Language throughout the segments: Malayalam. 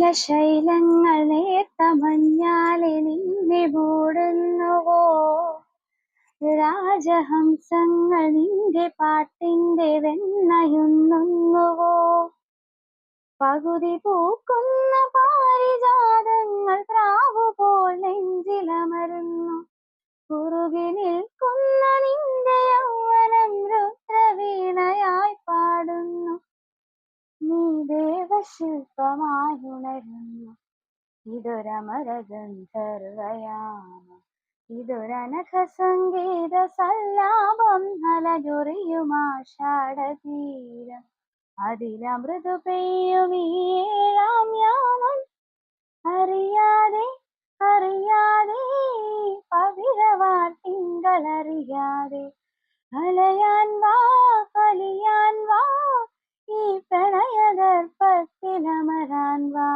നീലശൈലങ്ങൾ നേർത്ത മഞ്ഞാലെ നിന്നെ മൂടുന്നുവോ? രാജഹംസങ്ങൾ നിന്റെ പാട്ടിന്റെ വെണ്ണയുണ്ണുന്നുവോ? പകുതി പൂക്കുന്ന പാരിജാതങ്ങൾ പ്രാവുപോൽ നെഞ്ചിലമരുന്നു. കുറുകി നിൽക്കുന്ന നിന്റെ യൗവനം രുദ്രവീണയായി പാടുന്നു. നീ ദേവശില്പമായുണരുന്നു. ഇതൊരമരഗന്ധർവയാമം, ഇതൊരനഘ സംഗീത സല്ലാപം. അലയൊറിയുമാഷാഢതീരം, അതിലമൃദു പെയ്യും ഈ ഏഴാം യാമം. അറിയാതെ അറിയാതെ പവിഴവാർ തിങ്കളറിയാതെ അലയാൻ വാ അലിയാൻ വാ, ഈ പ്രണയദർപ്പത്തിലമരാൻ വാ.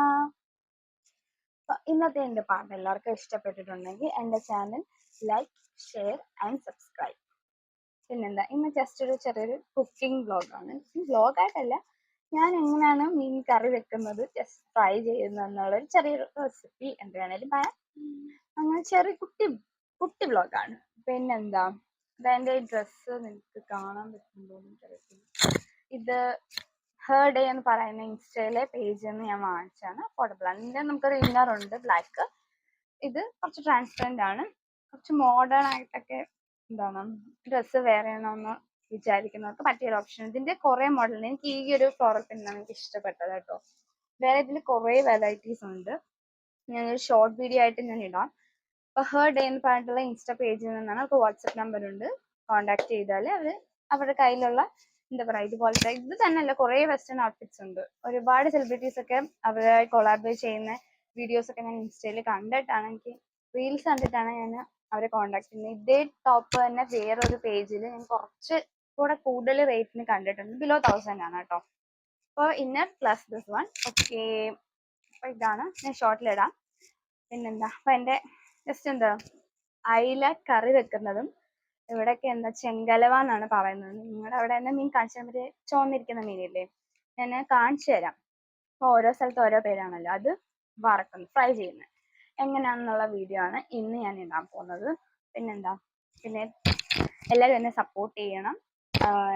ഇന്നത്തെ എൻ്റെ പാട്ട് എല്ലാവർക്കും ഇഷ്ടപ്പെട്ടിട്ടുണ്ടെങ്കിൽ എൻ്റെ channel like, share and subscribe. പിന്നെന്താ, ഇന്ന് ജസ്റ്റ് ഒരു ചെറിയൊരു കുക്കിംഗ് വ്ളോഗാണ്. വ്ളോഗായിട്ടല്ല, ഞാൻ എങ്ങനെയാണ് മീൻ കറി വെക്കുന്നത് ജസ്റ്റ് ട്രൈ ചെയ്യുന്നത് എന്നുള്ളൊരു ചെറിയൊരു റെസിപ്പി എന്ത് വേണേലും പറയാം. അങ്ങനെ ചെറിയ കുട്ടി വ്ളോഗാണ്. പിന്നെന്താ, ഇതെൻ്റെ ഡ്രസ്സ് നിങ്ങൾക്ക് കാണാൻ പറ്റുമ്പോൾ എനിക്കറിയത്തില്ല. ഇത് ഹെർ ഡേ എന്ന് പറയുന്ന ഇൻസ്റ്റയിലെ പേജിൽ നിന്ന് ഞാൻ വാങ്ങിച്ചാണ്. അഫോർഡബിൾ ആണ്. ഇതിൻ്റെ നമുക്കൊരു ഇന്നർ ഉണ്ട് ബ്ലാക്ക്. ഇത് കുറച്ച് ട്രാൻസ്പെറൻ്റ് ആണ്. കുറച്ച് മോഡേൺ ആയിട്ടൊക്കെ എന്താണ് ഡ്രസ്സ് വേറെ ആണെന്ന് വിചാരിക്കുന്നവർക്ക് പറ്റിയൊരു ഓപ്ഷൻ. ഇതിന്റെ കുറെ മോഡൽ, എനിക്ക് ഈ ഒരു ഫ്ലോറൽ പ്രിന്റാണ് എനിക്ക് ഇഷ്ടപ്പെട്ടത് കേട്ടോ. വേറെ ഇതിൽ കുറെ വെറൈറ്റീസ് ഉണ്ട്. ഞാനൊരു ഷോർട്ട് വീഡിയോ ആയിട്ട് ഞാൻ ഇടാം. അപ്പൊ ഹെർ ഡേ എന്ന് പറഞ്ഞിട്ടുള്ള ഇൻസ്റ്റ പേജിൽ നിന്നാണ്. അവർക്ക് വാട്സപ്പ് നമ്പർ ഉണ്ട്, കോൺടാക്ട് ചെയ്താൽ അവരുടെ കയ്യിലുള്ള എന്താ പറയാ ഇതുപോലത്തെ ഇത് തന്നെയല്ല കുറെ വെസ്റ്റേൺ ഔട്ട്ഫിറ്റ്സ് ഉണ്ട്. ഒരുപാട് സെലിബ്രിറ്റീസ് ഒക്കെ അവരുമായി കൊളാബറേറ്റ് ചെയ്യുന്ന വീഡിയോസ് ഒക്കെ ഞാൻ ഇൻസ്റ്റയിൽ കണ്ടിട്ടാണ്, എനിക്ക് റീൽസ് കണ്ടിട്ടാണ് ഞാൻ അവരെ കോൺടാക്ട് ചെയ്യുന്നത്. ഇതേ ടോപ്പ് തന്നെ വേറൊരു പേജിൽ ഞാൻ കുറച്ച് കൂടെ കൂടുതൽ റേറ്റിന് കണ്ടിട്ടുണ്ട്. ബിലോ 1000 ആണ് കേട്ടോ. അപ്പോൾ inner plus this one. Okay, അപ്പൊ ഇതാണ് ഞാൻ ഷോർട്ടിലിടാം. പിന്നെന്താ, അപ്പൊ എൻ്റെ ജസ്റ്റ് എന്താ അയില കറി വെക്കുന്നതും ഇവിടെയൊക്കെ എന്താ ചെങ്കലവ എന്നാണ് പറയുന്നത്. നിങ്ങളുടെ അവിടെ തന്നെ മീൻ കാണിച്ചാൽ മറ്റേ ചോന്നിരിക്കുന്ന മീനില്ലേ, ഞാൻ കാണിച്ചു തരാം. അപ്പൊ ഓരോ സ്ഥലത്ത് ഓരോ പേരാണല്ലോ. അത് വറക്കുന്നു, ഫ്രൈ ചെയ്യുന്നത് എങ്ങനെയാണെന്നുള്ള വീഡിയോ ആണ് ഇന്ന് ഞാൻ ഇടാൻ പോകുന്നത്. പിന്നെന്താ, പിന്നെ എല്ലാവരും എന്നെ സപ്പോർട്ട് ചെയ്യണം.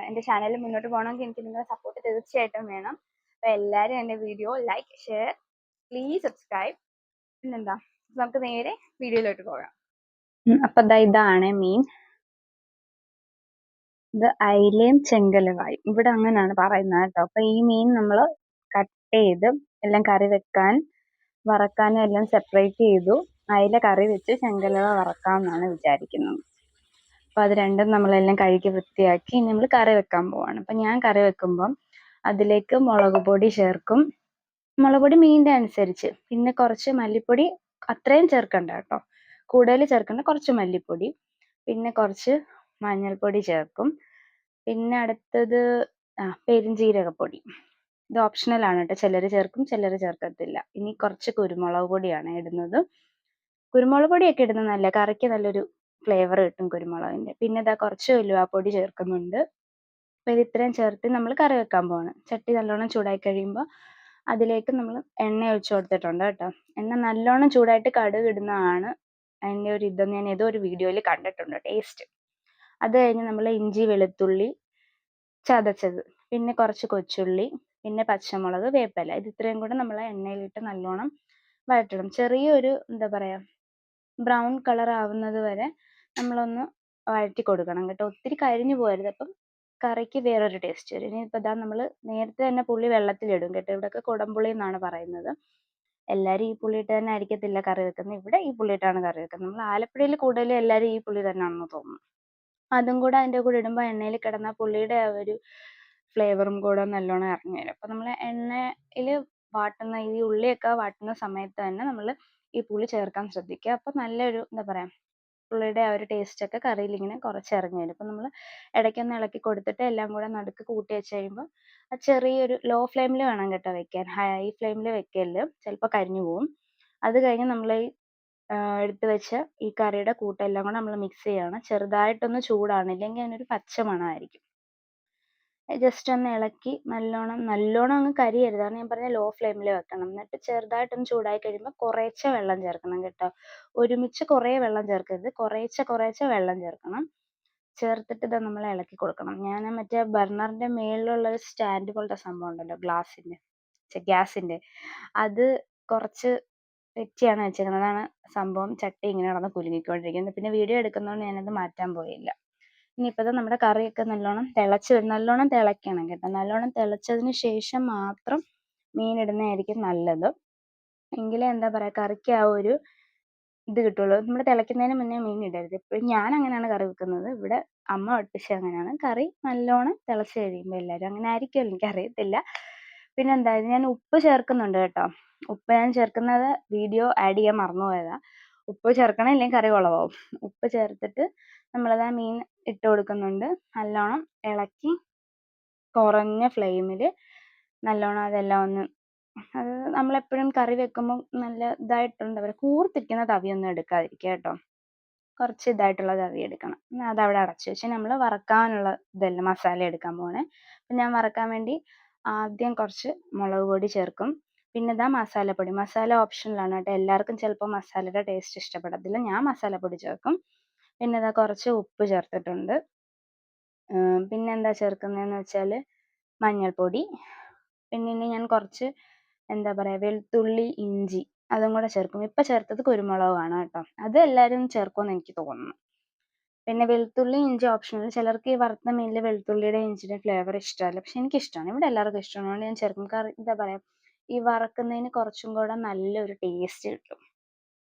എൻ്റെ ചാനലിൽ മുന്നോട്ട് പോകണമെങ്കിൽ എനിക്ക് നിങ്ങളുടെ സപ്പോർട്ട് തീർച്ചയായിട്ടും വേണം. അപ്പൊ എല്ലാവരും എൻ്റെ video like, share, please subscribe. പിന്നെന്താ, നമുക്ക് നേരെ വീഡിയോയിലോട്ട് പോകാം. അപ്പൊ ഇതാണ് മീൻ. ഇത് അയിലയും ചെങ്കലവായും ഇവിടെ അങ്ങനെയാണ് പറയുന്നത് കേട്ടോ. അപ്പൊ ഈ മീൻ നമ്മൾ കട്ട് ചെയ്ത് എല്ലാം കറി വെക്കാൻ വറക്കാനും എല്ലാം സെപ്പറേറ്റ് ചെയ്തു. അയില കറി വെച്ച് ചെങ്കലവ വറക്കാമെന്നാണ് വിചാരിക്കുന്നത്. അപ്പൊ അത് രണ്ടും നമ്മളെല്ലാം കഴുകി വൃത്തിയാക്കി നമ്മൾ കറി വെക്കാൻ പോവാണ്. അപ്പൊ ഞാൻ കറി വെക്കുമ്പം അതിലേക്ക് മുളക് പൊടി ചേർക്കും. മുളക് പൊടി മീനിന്റെ അനുസരിച്ച്, പിന്നെ കുറച്ച് മല്ലിപ്പൊടി, അത്രയും ചേർക്കണ്ട കേട്ടോ, കൂടുതൽ ചേർക്കണ്ട, കുറച്ച് മല്ലിപ്പൊടി, പിന്നെ കുറച്ച് മഞ്ഞൾപ്പൊടി ചേർക്കും. പിന്നെ അടുത്തത് പെരുംജീരകപ്പൊടി. ഇത് ഓപ്ഷണൽ ആണ് കേട്ടോ, ചിലർ ചേർക്കും ചിലർ ചേർക്കത്തില്ല. ഇനി കുറച്ച് കുരുമുളക് പൊടിയാണ് ഇടുന്നത്. കുരുമുളക് പൊടിയൊക്കെ ഇടുന്നത് നല്ല കറിക്ക് നല്ലൊരു ഫ്ലേവർ കിട്ടും കുരുമുളകിന്റെ. പിന്നെ ഇതാ കുറച്ച് ഉലുവാപ്പൊടി ചേർക്കുന്നുണ്ട്. അപ്പൊ ഇത് ഇത്രയും ചേർത്ത് നമ്മൾ കറി വെക്കാൻ പോവാണ്. ചട്ടി നല്ലോണം ചൂടായി കഴിയുമ്പോൾ അതിലേക്ക് നമ്മൾ എണ്ണ ഒഴിച്ചു കൊടുത്തിട്ടുണ്ട് കേട്ടോ. എണ്ണ നല്ലോണം ചൂടായിട്ട് കടുക് ഇടുന്നതാണ് അതിൻ്റെ ഒരു ഇതെന്ന് ഞാൻ ഏതോ ഒരു വീഡിയോയിൽ കണ്ടിട്ടുണ്ട്, ടേസ്റ്റ്. അത് കഴിഞ്ഞ് നമ്മൾ ഇഞ്ചി വെളുത്തുള്ളി ചതച്ചത്, പിന്നെ കുറച്ച് കൊച്ചുള്ളി, പിന്നെ പച്ചമുളക്, വേപ്പില, ഇത് ഇത്രയും കൂടെ നമ്മൾ എണ്ണയിലിട്ട് നല്ലോണം വഴറ്റണം. ചെറിയൊരു എന്താ പറയാ ബ്രൗൺ കളർ ആവുന്നത് വരെ നമ്മളൊന്ന് വഴറ്റി കൊടുക്കണം കേട്ടോ. ഒത്തിരി കരിഞ്ഞു പോകരുത്, അപ്പം കറിക്ക് വേറൊരു ടേസ്റ്റ് വരും. ഇനിയിപ്പോൾ ഇതാ നമ്മൾ നേരത്തെ തന്നെ പുളി വെള്ളത്തിലിടും കേട്ടോ. ഇവിടെയൊക്കെ കുടംപുളി എന്നാണ് പറയുന്നത്. എല്ലാവരും ഈ പുളി ഇട്ട് തന്നെ ആയിരിക്കത്തില്ല കറി വെക്കുന്നത്. ഇവിടെ ഈ പുളി ഇട്ടാണ് കറി വെക്കുന്നത്. നമ്മൾ ആലപ്പുഴയിൽ കൂടുതലും എല്ലാവരും ഈ പുളി തന്നെയാണെന്ന് തോന്നുന്നു. അതും കൂടെ അതിൻ്റെ കൂടെ ഇടുമ്പോൾ എണ്ണയിൽ കിടന്ന പുളിയുടെ ആ ഒരു ഫ്ലേവറും കൂടെ നല്ലോണം ഇറങ്ങി വരും. അപ്പം നമ്മൾ എണ്ണയിൽ വാട്ടുന്ന ഈ ഉള്ളിയൊക്കെ വാട്ടുന്ന സമയത്ത് തന്നെ നമ്മൾ ഈ പുളി ചേർക്കാൻ ശ്രദ്ധിക്കുക. അപ്പം നല്ലൊരു എന്താ പറയുക പുള്ളിയുടെ ആ ഒരു ടേസ്റ്റ് ഒക്കെ കറിയിൽ ഇങ്ങനെ കുറച്ച് ഇറങ്ങി വരും. അപ്പം നമ്മൾ ഇടയ്ക്കൊന്ന് ഇളക്കി കൊടുത്തിട്ട് എല്ലാം കൂടെ നടുക്ക് കൂട്ടി വെച്ച് കഴിയുമ്പോൾ ആ ചെറിയൊരു ലോ ഫ്ലെയിമിൽ വേണം കേട്ടോ വെക്കാൻ. ഹൈ ഫ്ലെയിമിൽ വെക്കരുത്, ചിലപ്പോൾ കരിഞ്ഞു പോവും. അത് കഴിഞ്ഞ് നമ്മൾ ഈ എടുത്ത് വെച്ച ഈ കറിയുടെ കൂട്ടെല്ലാം കൂടെ നമ്മൾ മിക്സ് ചെയ്യണം. ചെറുതായിട്ടൊന്ന് ചൂടാണ്, ഇല്ലെങ്കിൽ അതിനൊരു പച്ച മണമായിരിക്കും. ജസ്റ്റ് ഒന്ന് ഇളക്കി നല്ലോണം അങ്ങ് കരിയരുത്. കാരണം ഞാൻ പറഞ്ഞ ലോ ഫ്ലെയിമിൽ വെക്കണം. എന്നിട്ട് ചെറുതായിട്ടൊന്ന് ചൂടായി കഴിയുമ്പോൾ കുറേശ്ശെ വെള്ളം ചേർക്കണം കേട്ടോ. ഒരുമിച്ച് കുറേ വെള്ളം ചേർക്കരുത്. കുറേശ്ശെ വെള്ളം ചേർക്കണം. ചേർത്തിട്ട് ഇത് നമ്മൾ ഇളക്കി കൊടുക്കണം. ഞാൻ മറ്റേ ബർണറിന്റെ മേളിലുള്ള ഒരു സ്റ്റാൻഡ് പോലത്തെ സംഭവം ഉണ്ടല്ലോ, ഗ്യാസിന്റെ, അത് കുറച്ച് തെറ്റിയാണ് വെച്ചേക്കുന്നത്. അതാണ് സംഭവം. ചട്ടി ഇങ്ങനെ കിടന്ന് കുലുങ്ങിക്കൊണ്ടിരിക്കുന്നത്. പിന്നെ വീഡിയോ എടുക്കുന്നതുകൊണ്ട് ഞാനത് മാറ്റാൻ പോയില്ല. ഇനിയിപ്പോൾ നമ്മുടെ കറിയൊക്കെ നല്ലോണം തിളയ്ക്കണം കേട്ടോ. നല്ലോണം തിളച്ചതിന് ശേഷം മാത്രം മീൻ ഇടുന്നതായിരിക്കും നല്ലത്. എങ്കിലേ എന്താ പറയുക, കറിക്ക് ആ ഒരു ഇത് കിട്ടുള്ളൂ. നമ്മൾ തിളയ്ക്കുന്നതിന് മുന്നേ മീൻ ഇടരുത്. ഇപ്പോഴും ഞാൻ അങ്ങനെയാണ് കറി വെക്കുന്നത്. ഇവിടെ അമ്മ പഠിപ്പിച്ചത് അങ്ങനെയാണ്. കറി നല്ലോണം തിളച്ച് കഴിയുമ്പോൾ, എല്ലാവരും അങ്ങനെ ആയിരിക്കുമല്ലോ, എനിക്കറിയത്തില്ല. പിന്നെന്താ, ഞാൻ ഉപ്പ് ചേർക്കുന്നുണ്ട് കേട്ടോ. ഉപ്പ് ഞാൻ ചേർക്കുന്നത് വീഡിയോ ആഡ് ചെയ്യാൻ മറന്നുപോയതാ. ഉപ്പ് ചേർക്കണം, ഇല്ലെങ്കിൽ കറി കുളമാവും. ഉപ്പ് ചേർത്തിട്ട് നമ്മളത് ആ മീൻ ഇട്ട് കൊടുക്കുന്നുണ്ട്. നല്ലോണം ഇളക്കി കുറഞ്ഞ ഫ്ലെയിമിൽ നല്ലോണം അതെല്ലാം ഒന്ന്, അത് നമ്മളെപ്പോഴും കറി വെക്കുമ്പോൾ നല്ല ഇതായിട്ട് എന്താ പറയുക, കൂർത്തിരിക്കുന്ന തവിയൊന്നും എടുക്കാതിരിക്കുക കേട്ടോ. കുറച്ച് ഇതായിട്ടുള്ള തവി എടുക്കണം. അതവിടെ അടച്ചു വെച്ച് നമ്മൾ വറക്കാനുള്ള ഇതെല്ലാം മസാല എടുക്കാൻ പോകണേ. അപ്പം ഞാൻ വറക്കാൻ വേണ്ടി ആദ്യം കുറച്ച് മുളക് പൊടി ചേർക്കും. പിന്നെ ഇതാ മസാലപ്പൊടി. മസാല ഓപ്ഷനിലാണ് കേട്ടോ. എല്ലാവർക്കും ചിലപ്പോൾ മസാലയുടെ ടേസ്റ്റ് ഇഷ്ടപ്പെടത്തില്ല. ഞാൻ മസാലപ്പൊടി ചേർക്കും. പിന്നെ ഇതാ കുറച്ച് ഉപ്പ് ചേർത്തിട്ടുണ്ട്. പിന്നെ എന്താ ചേർക്കുന്നതെന്ന് വെച്ചാൽ മഞ്ഞൾപ്പൊടി. പിന്നെ ഇനി ഞാൻ കുറച്ച് എന്താ പറയുക, വെളുത്തുള്ളി, ഇഞ്ചി അതും കൂടെ ചേർക്കും. ഇപ്പം ചേർത്തത് കുരുമുളകാണ് കേട്ടോ. അത് എല്ലാവരും ചേർക്കുമെന്ന് എനിക്ക് തോന്നുന്നു. പിന്നെ വെളുത്തുള്ളി, ഇഞ്ചി ഓപ്ഷണൽ. ചിലർക്ക് ഈ വറുത്ത മീനിൽ വെളുത്തുള്ളിയുടെ ഇഞ്ചിയുടെ ഫ്ലേവർ ഇഷ്ടമല്ല. പക്ഷെ എനിക്കിഷ്ടമാണ്. ഇവിടെ എല്ലാവർക്കും ഇഷ്ടമാണ്. അതുകൊണ്ട് ഞാൻ ചേർക്കും. കറി എന്താ പറയുക, ഈ വറക്കുന്നതിന് കുറച്ചും കൂടെ നല്ലൊരു ടേസ്റ്റ് കിട്ടും.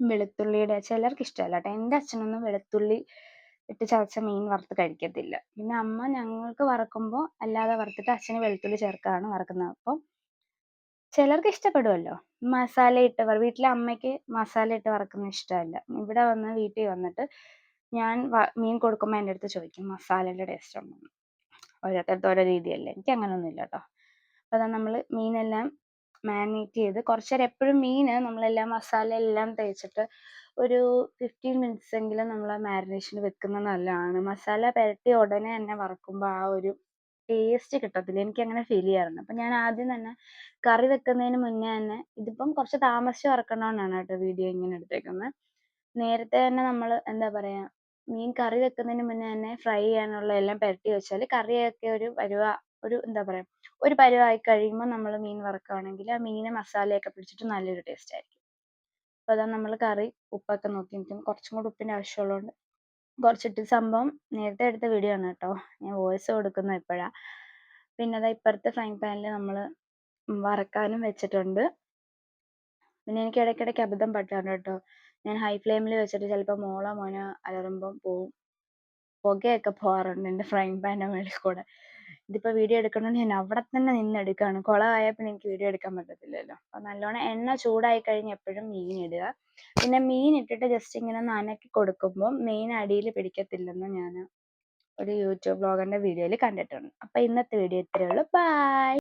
വെളുത്തുള്ളിയുടെ ചിലർക്ക് ഇഷ്ടമല്ല കേട്ടോ. എൻ്റെ അച്ഛനൊന്നും വെളുത്തുള്ളി ഇട്ട് ചതച്ച മീൻ വറുത്ത് കഴിക്കത്തില്ല. പിന്നെ അമ്മ ഞങ്ങൾക്ക് വറക്കുമ്പോൾ അല്ലാതെ വറുത്തിട്ട് അച്ഛന് വെളുത്തുള്ളി ചേർക്കാണ് വറക്കുന്നത്. അപ്പോൾ ചിലർക്ക് ഇഷ്ടപ്പെടുമല്ലോ. വീട്ടിലെ അമ്മയ്ക്ക് മസാല ഇട്ട് വറക്കുന്നത് ഇഷ്ടമല്ല. ഇവിടെ വീട്ടിൽ വന്നിട്ട് ഞാൻ മീൻ കൊടുക്കുമ്പോൾ എൻ്റെ അടുത്ത് ചോദിക്കും മസാലേൻ്റെ ടേസ്റ്റ് ഉണ്ടോ എന്ന്. ഓരോരുത്തർക്ക് ഓരോ രീതിയല്ലേ. എനിക്ക് അങ്ങനെയൊന്നുമില്ല കേട്ടോ. അപ്പോൾ അതാ നമ്മൾ മീനെല്ലാം മാരിനേറ്റ് ചെയ്ത് കുറച്ച് നേരം, എപ്പോഴും മീൻ നമ്മളെല്ലാം മസാല എല്ലാം തേച്ചിട്ട് ഒരു 15 മിനിറ്റ്സ് എങ്കിലും നമ്മൾ മാരിനേഷന് വെക്കുന്നത് നല്ലതാണ്. മസാല പുരട്ടി ഉടനെ തന്നെ വറക്കുമ്പോൾ ആ ഒരു ടേസ്റ്റ് കിട്ടത്തില്ല. എനിക്ക് അങ്ങനെ ഫീൽ ചെയ്യാറുണ്ട്. അപ്പം ഞാൻ ആദ്യം തന്നെ കറി വെക്കുന്നതിന് മുന്നേ തന്നെ, ഇതിപ്പം കുറച്ച് താമസിച്ച് വറക്കണമെന്നാണ് കേട്ടോ വീഡിയോ ഇങ്ങനെ എടുത്തേക്കുന്നത്. നേരത്തെ തന്നെ നമ്മൾ എന്താ പറയുക, മീൻ കറി വെക്കുന്നതിന് മുന്നേ തന്നെ ഫ്രൈ ചെയ്യാനുള്ള എല്ലാം പുരട്ടി വെച്ചാൽ കറിയൊക്കെ ഒരു എന്താ പറയുക, ഒരു പരുവായി കഴിയുമ്പോൾ നമ്മൾ മീൻ വറക്കുകയാണെങ്കിൽ ആ മീന് മസാലയൊക്കെ പിടിച്ചിട്ട് നല്ലൊരു ടേസ്റ്റ് ആയിരിക്കും. അപ്പോൾ അതാ നമ്മൾ കറി ഉപ്പൊക്കെ നോക്കി നിൽക്കും. കുറച്ചും കൂടി ഉപ്പിൻ്റെ ആവശ്യമുള്ളതുകൊണ്ട് കുറച്ചിട്ട്, സംഭവം നേരത്തെ എടുത്ത വീഡിയോ ആണ് കേട്ടോ. ഞാൻ വോയിസ് കൊടുക്കുന്നത് ഇപ്പോഴാണ്. പിന്നെ അതാ ഇപ്പുറത്തെ ഫ്രൈങ് പാനിൽ നമ്മൾ വറക്കാനും വെച്ചിട്ടുണ്ട്. പിന്നെ എനിക്ക് ഇടയ്ക്കിടയ്ക്ക് അബദ്ധം പറ്റാറുണ്ട് കേട്ടോ. ഞാൻ ഹൈ ഫ്ലെയിമിൽ വെച്ചിട്ട് ചിലപ്പോൾ മോളോ മോനോ അലറുമ്പം പോവും, പുകയൊക്കെ പോകാറുണ്ട് എൻ്റെ ഫ്രൈങ് പാനിൻ്റെ മുകളിൽ കൂടെ. ഇതിപ്പോൾ വീഡിയോ എടുക്കണമെങ്കിൽ ഞാൻ അവിടെ തന്നെ നിന്ന് എടുക്കുകയാണ്. കുളമായാൽ പിന്നെ എനിക്ക് വീഡിയോ എടുക്കാൻ പറ്റത്തില്ലല്ലോ. അപ്പോൾ നല്ലോണം എണ്ണ ചൂടായി കഴിഞ്ഞ് എപ്പോഴും മീൻ ഇടുക. പിന്നെ മീൻ ഇട്ടിട്ട് ജസ്റ്റ് ഇങ്ങനെ ഒന്ന് അനക്കി കൊടുക്കുമ്പോൾ മീൻ അടിയിൽ പിടിക്കത്തില്ലെന്ന് ഞാൻ ഒരു യൂട്യൂബ് ബ്ലോഗറിൻ്റെ വീഡിയോയിൽ കണ്ടിട്ടുണ്ട്. അപ്പോൾ ഇന്നത്തെ വീഡിയോ ഇത്രയേ ഉള്ളൂ. ബൈ.